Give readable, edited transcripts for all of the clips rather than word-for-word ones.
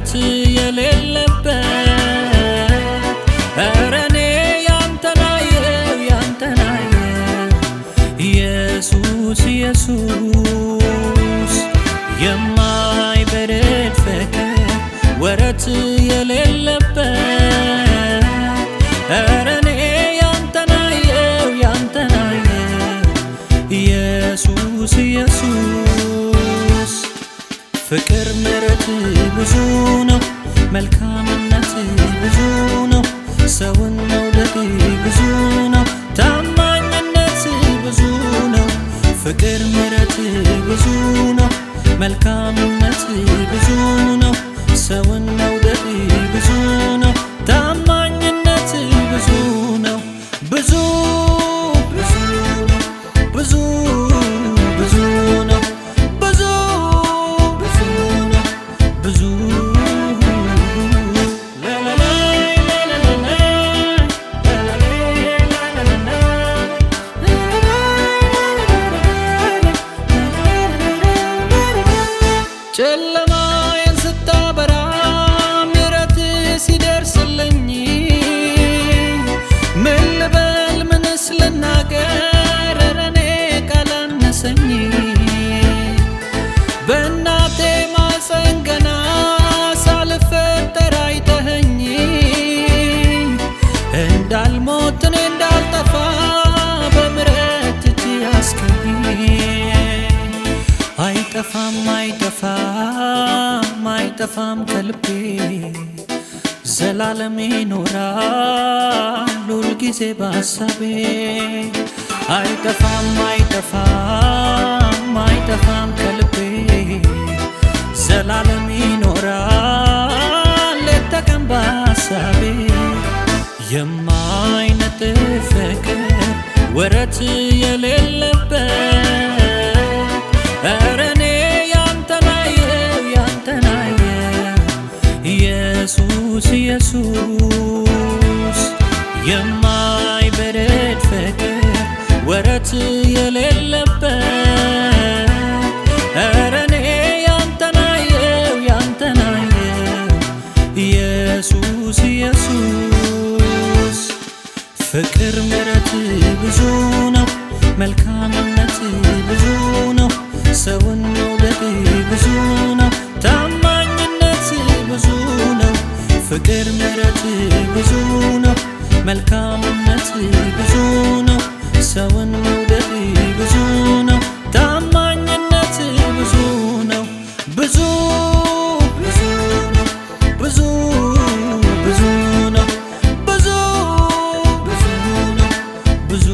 ወረት የሌለበት ኧረ እኔ ያንተናየው ኢየሱስ ኢየሱስ የማይበረድ ፍቅር ወረት የሌለበት ኧረ እኔ ያንተናየው ኢየሱስ ኢየሱስ ፍቅር ምሕረት ብዙ ነው መልካምነት ብዙ ነው ሰውን መውደድ ብዙ ነው ታማኝነት ብዙ ነው ፍቅር ምሕረት ብዙ ነው መልካምነት ብዙ ነው ሰውን መውደድ ብዙ ነው ታማኝነት ብዙ ነው ብዙ ጨለማዬን ስታበራ ምሕረት ሲደርስልኝ ምን ልበል ምንስ ልናገር ኧረ እኔ ቃል አነሰኝ በእናቴ ማፀን ገና ሳልፈጠር አይተኸኝ እንዳልሞት እኔ እንዳልጠፋ በምሕረት እጅ ያስከኝ አይጠፋም ከልቤ ዘላለም ይኖራል ሁል ጊዜ በሐሳቤ አይጠፋም ከልቤ ዘላለም ይኖራል ሌት ተቀን በሐሳቤ የማይነጥፍ ፍቅር ወረት የሌለበት ኧረ እኔ ኢየሱስ ኢየሱስ የማይበረድ ፍቅር ወረት የሌለበት ኧረ እኔ ያንተናየው ኢየሱስ ኢየሱስ ፍቅር ምሕረት ብዙ ነው መልካምነት ብዙ ነው ሰውን መውደድ ብዙ ነው ታማኝነት ብዙ ነው ፍቅር ምሕረት ብዙ ነው መልካምነት ብዙ ነው ሰውን መውደድ ብዙ ነው ታማኝነት ብዙ ነው ብዙ ነው ብዙ ነው ብዙ ነው ብዙ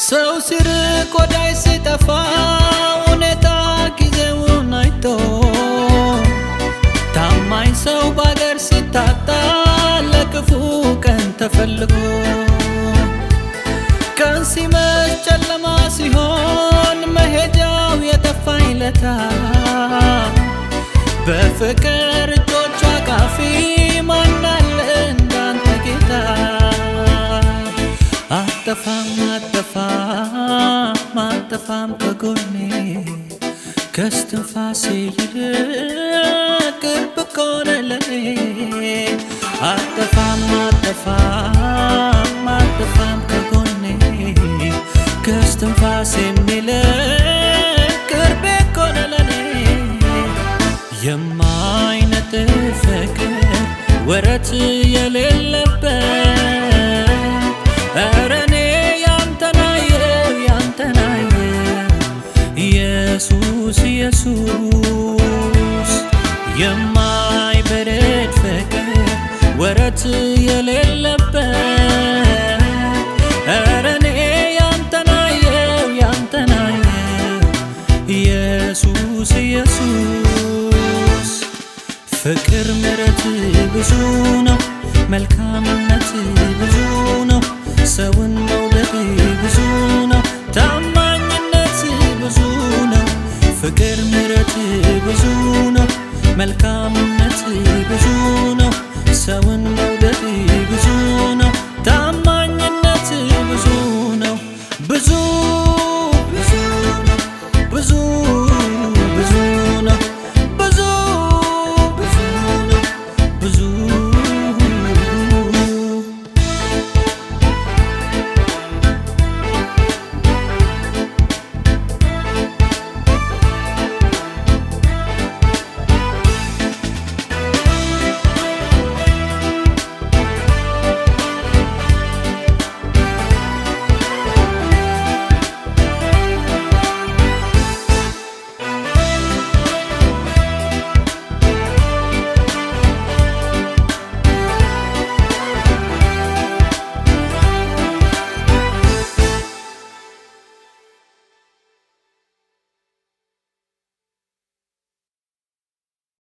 ሰው ሲርቅ ወዳይ ሲጠፋ ሁኔታ ጊዜውን አይቶ ታማኝ ሰው ባገር ሲታጣ ለክፉ ቀን ተፈልጎ ቀን ሲመሽ ጨለማ ሲሆን መሄጃው የጠፋኝ ለታ በፍቅር እጆቿ አቃፊ ማን አለ እንዳንተ ጌታ አጠፋም ከጎኔ ከስትንፋሴ ይልቅ ቅርብ እኮ ነህ ለኔ አጠፋም ከጎኔ ከስትንፋሴ ይልቅ ቅርብ እኮ ነህ ለኔ የማይነጥፍ ፍቅር ወረት የሌለበት ኧረ እኔ ኢየሱስ ኢየሱስ የማይበረድ ፍቅር ወረት የሌለበት ኧረ እኔ ያንተናየው ኢየሱስ ኢየሱስ ፍቅር ምሕረት ብዙ ነው መልካምነት ብዙ ነው ሰውን መውደድ ብዙ ነው ታማኝነት ብዙ ነው ፍቅር ምሕረት ብዙ ነው መልካምነት ብዙ ነው ሰውን መውደድ ብዙ